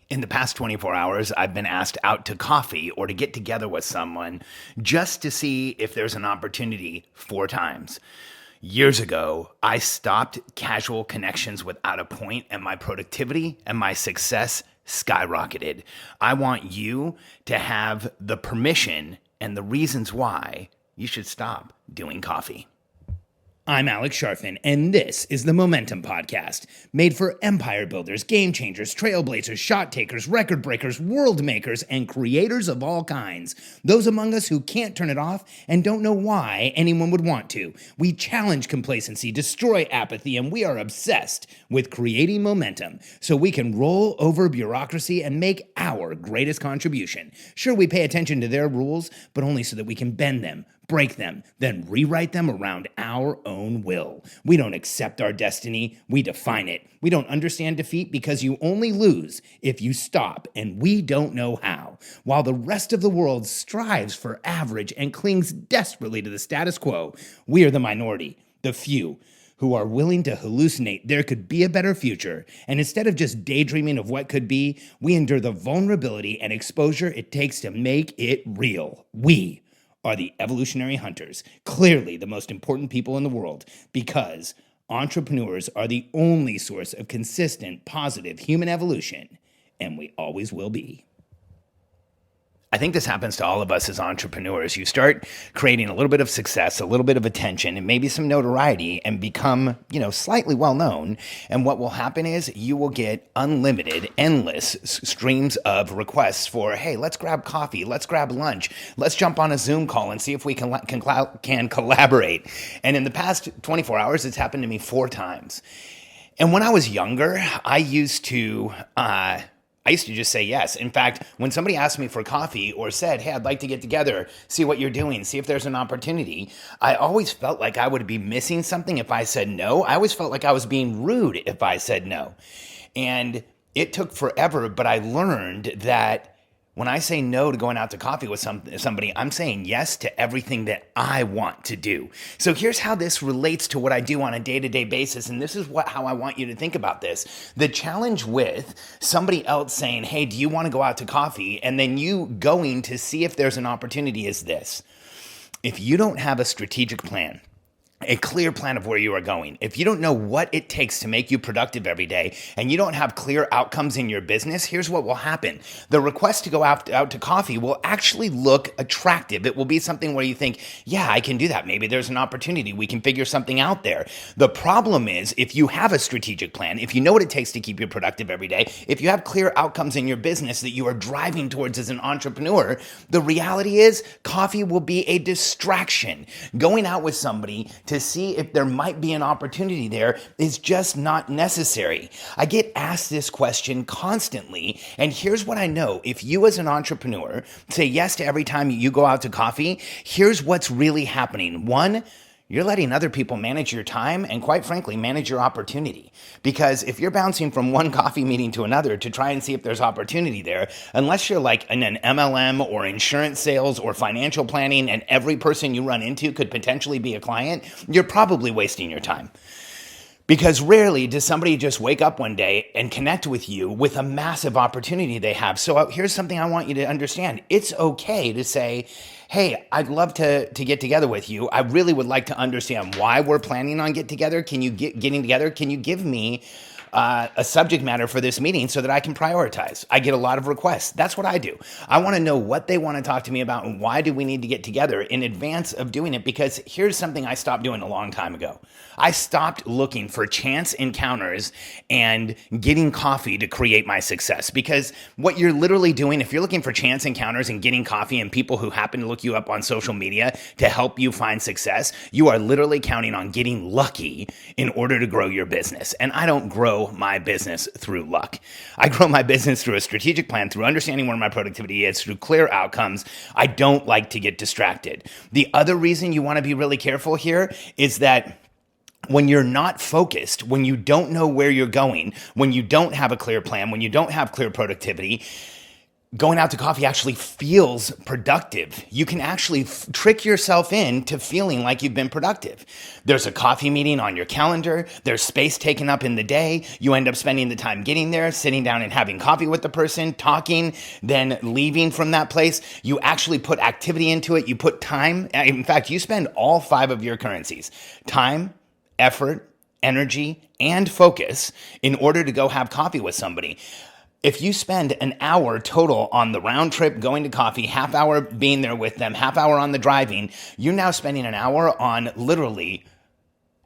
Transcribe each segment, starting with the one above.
In the past 24 hours, I've been asked out to coffee or to get together with someone just to see if there's an opportunity 4 times. Years ago, I stopped casual connections without a point, and my productivity and my success skyrocketed. I want you to have the permission and the reasons why you should stop doing coffee. I'm Alex Sharfin, and this is the Momentum Podcast, made for empire builders, game changers, trailblazers, shot takers, record breakers, world makers, and creators of all kinds. Those among us who can't turn it off and don't know why anyone would want to. We challenge complacency, destroy apathy, and we are obsessed with creating momentum so we can roll over bureaucracy and make our greatest contribution. Sure, we pay attention to their rules, but only so that we can bend them, break them, then rewrite them around our own will. We don't accept our destiny, we define it. We don't understand defeat because you only lose if you stop, and we don't know how. While the rest of the world strives for average and clings desperately to the status quo, we are the minority, the few, who are willing to hallucinate there could be a better future, and instead of just daydreaming of what could be, we endure the vulnerability and exposure it takes to make it real. We are the evolutionary hunters, clearly the most important people in the world, because entrepreneurs are the only source of consistent, positive human evolution, and we always will be. I think this happens to all of us as entrepreneurs. You start creating a little bit of success, a little bit of attention, and maybe some notoriety and become, slightly well known. And what will happen is you will get unlimited, endless streams of requests for, hey, let's grab coffee, let's grab lunch, let's jump on a Zoom call and see if we can collaborate. And in the past 24 hours, it's happened to me 4 times. And when I was younger, I used to just say yes. In fact, when somebody asked me for coffee or said, hey, I'd like to get together, see what you're doing, see if there's an opportunity, I always felt like I would be missing something if I said no. I always felt like I was being rude if I said no. And it took forever, but I learned that when I say no to going out to coffee with somebody, I'm saying yes to everything that I want to do. So here's how this relates to what I do on a day-to-day basis, and this is how I want you to think about this. The challenge with somebody else saying, hey, do you want to go out to coffee? And then you going to see if there's an opportunity is this. If you don't have a strategic plan, a clear plan of where you are going, if you don't know what it takes to make you productive every day, and you don't have clear outcomes in your business, here's what will happen. The request to go out to coffee will actually look attractive. It will be something where you think, yeah, I can do that. Maybe there's an opportunity. We can figure something out there. The problem is, if you have a strategic plan, if you know what it takes to keep you productive every day, if you have clear outcomes in your business that you are driving towards as an entrepreneur, the reality is coffee will be a distraction. Going out with somebody to see if there might be an opportunity there is just not necessary. I get asked this question constantly, and here's what I know. If you as an entrepreneur say yes to every time you go out to coffee, here's what's really happening. 1, you're letting other people manage your time and, quite frankly, manage your opportunity. Because if you're bouncing from one coffee meeting to another to try and see if there's opportunity there, unless you're like in an MLM or insurance sales or financial planning and every person you run into could potentially be a client, you're probably wasting your time. Because rarely does somebody just wake up one day and connect with you with a massive opportunity they have. So here's something I want you to understand. It's okay to say, hey, I'd love to get together with you. I really would like to understand why we're planning on getting together. Can you give me a subject matter for this meeting so that I can prioritize? I get a lot of requests. That's what I do. I want to know what they want to talk to me about and why do we need to get together in advance of doing it, because here's something I stopped doing a long time ago. I stopped looking for chance encounters and getting coffee to create my success, because what you're literally doing, if you're looking for chance encounters and getting coffee and people who happen to look you up on social media to help you find success, you are literally counting on getting lucky in order to grow your business. And I don't grow my business through luck. I grow my business through a strategic plan, through understanding where my productivity is, through clear outcomes. I don't like to get distracted. The other reason you want to be really careful here is that when you're not focused, when you don't know where you're going, when you don't have a clear plan, when you don't have clear productivity, going out to coffee actually feels productive. You can actually trick yourself into feeling like you've been productive. There's a coffee meeting on your calendar. There's space taken up in the day. You end up spending the time getting there, sitting down and having coffee with the person, talking, then leaving from that place. You actually put activity into it. You put time. In fact, you spend all 5 of your currencies: time, effort, energy, and focus in order to go have coffee with somebody. If you spend an hour total on the round trip going to coffee, half hour being there with them, half hour on the driving, you're now spending an hour on literally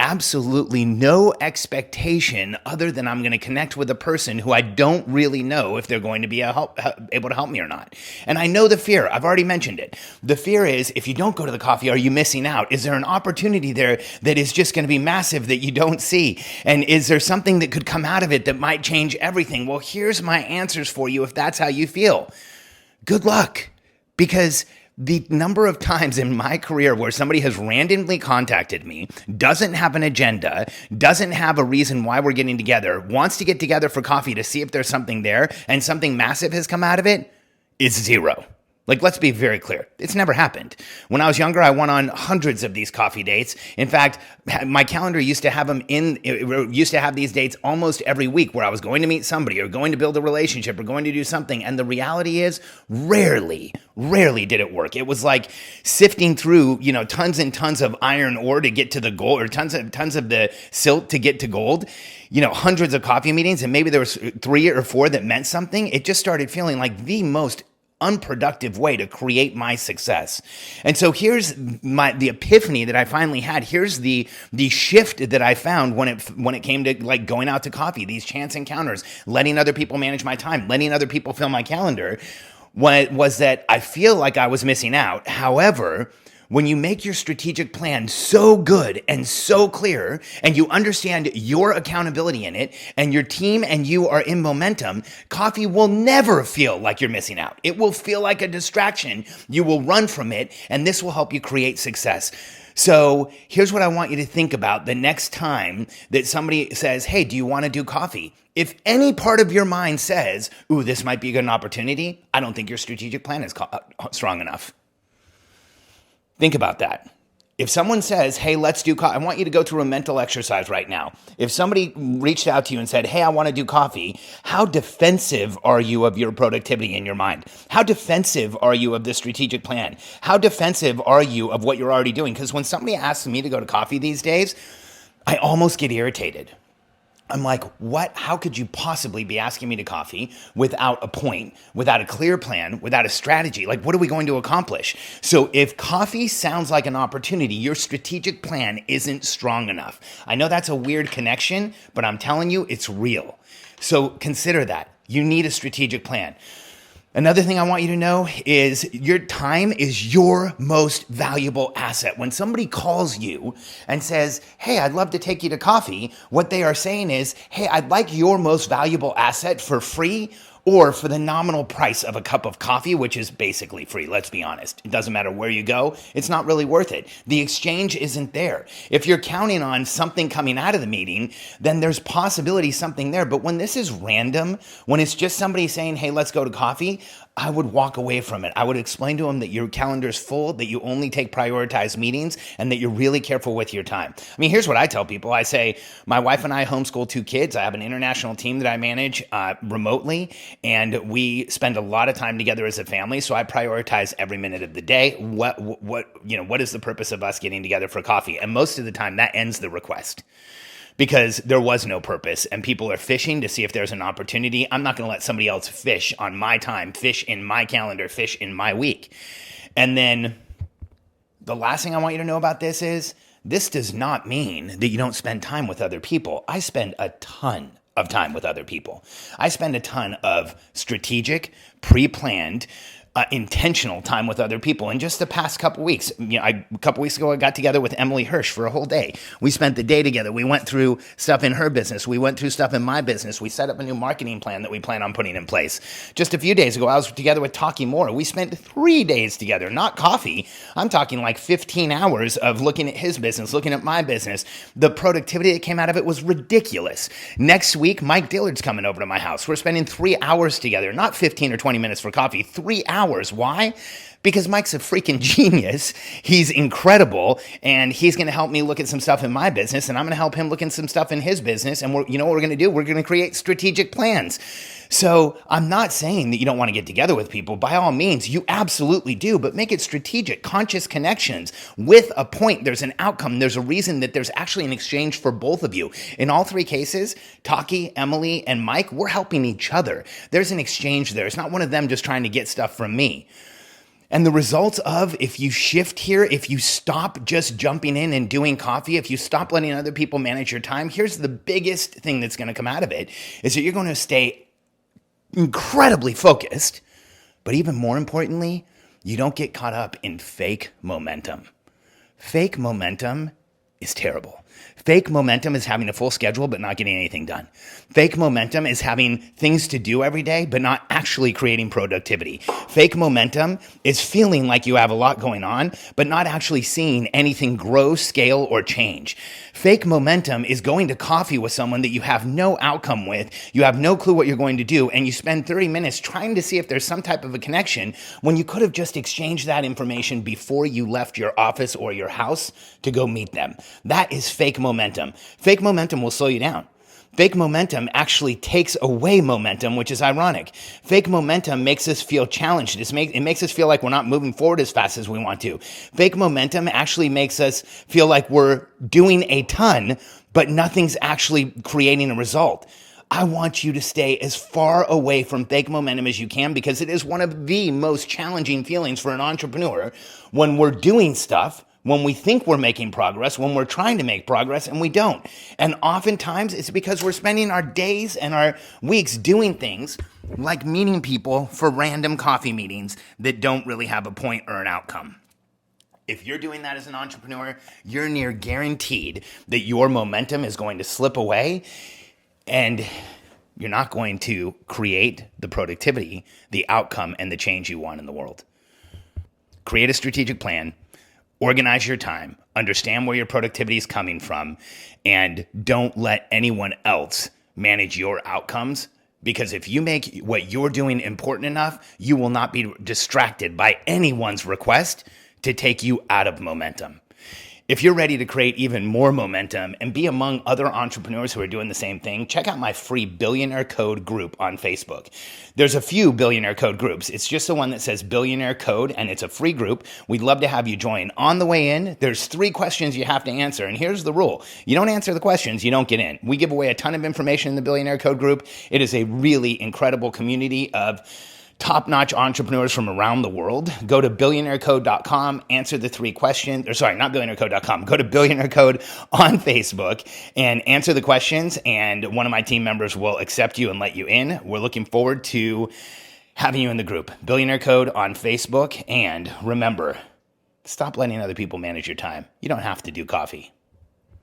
absolutely no expectation other than I'm going to connect with a person who I don't really know if they're going to be able to help me or not. And I know the fear. I've already mentioned it. The fear is, if you don't go to the coffee, are you missing out? Is there an opportunity there that is just going to be massive that you don't see? And is there something that could come out of it that might change everything? Well, here's my answers for you if that's how you feel. Good luck. Because the number of times in my career where somebody has randomly contacted me, doesn't have an agenda, doesn't have a reason why we're getting together, wants to get together for coffee to see if there's something there, and something massive has come out of it, is 0. Like, let's be very clear. It's never happened. When I was younger, I went on hundreds of these coffee dates. In fact, my calendar used to have these dates almost every week where I was going to meet somebody or going to build a relationship or going to do something. And the reality is, rarely did it work. It was like sifting through, tons and tons of iron ore to get to the gold, or tons of the silt to get to gold. Hundreds of coffee meetings, and maybe there was 3 or 4 that meant something. It just started feeling like the most unproductive way to create my success. And so here's the epiphany that I finally had. Here's the shift that I found when it came to like going out to coffee, these chance encounters, letting other people manage my time, letting other people fill my calendar, was that I feel like I was missing out. However, when you make your strategic plan so good and so clear, and you understand your accountability in it, and your team and you are in momentum, coffee will never feel like you're missing out. It will feel like a distraction. You will run from it, and this will help you create success. So here's what I want you to think about the next time that somebody says, hey, do you want to do coffee? If any part of your mind says, ooh, this might be a good opportunity, I don't think your strategic plan is strong enough. Think about that. If someone says, hey, let's do coffee, I want you to go through a mental exercise right now. If somebody reached out to you and said, hey, I want to do coffee, how defensive are you of your productivity in your mind? How defensive are you of the strategic plan? How defensive are you of what you're already doing? Because when somebody asks me to go to coffee these days, I almost get irritated. I'm like, what? How could you possibly be asking me to coffee without a point, without a clear plan, without a strategy? Like, what are we going to accomplish? So if coffee sounds like an opportunity, your strategic plan isn't strong enough. I know that's a weird connection, but I'm telling you, it's real. So consider that. You need a strategic plan. Another thing I want you to know is your time is your most valuable asset. When somebody calls you and says, hey, I'd love to take you to coffee, what they are saying is, hey, I'd like your most valuable asset for free or for the nominal price of a cup of coffee, which is basically free. Let's be honest. It doesn't matter where you go. It's not really worth it. The exchange isn't there. If you're counting on something coming out of the meeting, then there's possibility something there. But when this is random, when it's just somebody saying, hey, let's go to coffee, I would walk away from it. I would explain to them that your calendar's full, that you only take prioritized meetings, and that you're really careful with your time. I mean, here's what I tell people. I say, my wife and I homeschool 2 kids. I have an international team that I manage remotely, and we spend a lot of time together as a family. So I prioritize every minute of the day. What is the purpose of us getting together for coffee? And most of the time, that ends the request. Because there was no purpose and people are fishing to see if there's an opportunity. I'm not going to let somebody else fish on my time, fish in my calendar, fish in my week. And then the last thing I want you to know about this is this does not mean that you don't spend time with other people. I spend a ton of time with other people. I spend a ton of strategic, pre-planned, intentional time with other people. In just the past couple weeks, a couple weeks ago, I got together with Emily Hirsch for a whole day. We spent the day together. We went through stuff in her business. We went through stuff in my business. We set up a new marketing plan that we plan on putting in place. Just a few days ago, I was together with Talking More. We spent 3 days together, not coffee. I'm talking like 15 hours of looking at his business, looking at my business. The productivity that came out of it was ridiculous. Next week, Mike Dillard's coming over to my house. We're spending 3 hours together, not 15 or 20 minutes for coffee, 3 hours. Why? Because Mike's a freaking genius. He's incredible, and he's going to help me look at some stuff in my business, and I'm going to help him look at some stuff in his business. And you know what we're going to do? We're going to create strategic plans. So I'm not saying that you don't want to get together with people. By all means, you absolutely do, but make it strategic, conscious connections with a point. There's an outcome. There's a reason that there's actually an exchange for both of you. In all 3 cases, Taki, Emily, and Mike, we're helping each other. There's an exchange there. It's not one of them just trying to get stuff from me. And the results of, if you shift here, if you stop just jumping in and doing coffee, if you stop letting other people manage your time, here's the biggest thing that's going to come out of it, is that you're going to stay incredibly focused, but even more importantly, you don't get caught up in fake momentum. Fake momentum is terrible. Fake momentum is having a full schedule but not getting anything done. Fake momentum is having things to do every day but not actually creating productivity. Fake momentum is feeling like you have a lot going on but not actually seeing anything grow, scale, or change. Fake momentum is going to coffee with someone that you have no outcome with, you have no clue what you're going to do, and you spend 30 minutes trying to see if there's some type of a connection when you could have just exchanged that information before you left your office or your house to go meet them. That is fake momentum. Fake momentum will slow you down. Fake momentum actually takes away momentum, which is ironic. Fake momentum makes us feel challenged. It makes us feel like we're not moving forward as fast as we want to. Fake momentum actually makes us feel like we're doing a ton, but nothing's actually creating a result. I want you to stay as far away from fake momentum as you can, because it is one of the most challenging feelings for an entrepreneur when we're doing stuff, when we think we're making progress, when we're trying to make progress and we don't. And oftentimes it's because we're spending our days and our weeks doing things like meeting people for random coffee meetings that don't really have a point or an outcome. If you're doing that as an entrepreneur, you're near guaranteed that your momentum is going to slip away and you're not going to create the productivity, the outcome, and the change you want in the world. Create a strategic plan. Organize your time, understand where your productivity is coming from, and don't let anyone else manage your outcomes, because if you make what you're doing important enough, you will not be distracted by anyone's request to take you out of momentum. If you're ready to create even more momentum and be among other entrepreneurs who are doing the same thing, check out my free Billionaire Code group on Facebook. There's a few Billionaire Code groups. It's just the one that says Billionaire Code, and it's a free group. We'd love to have you join. On the way in, there's 3 questions you have to answer, and here's the rule. You don't answer the questions, you don't get in. We give away a ton of information in the Billionaire Code group. It is a really incredible community of top-notch entrepreneurs from around the world. Go to billionairecode.com, answer the 3 questions, or sorry, not billionairecode.com. Go to Billionaire Code on Facebook and answer the questions, and one of my team members will accept you and let you in. We're looking forward to having you in the group. Billionaire Code on Facebook, and remember, stop letting other people manage your time. You don't have to do coffee.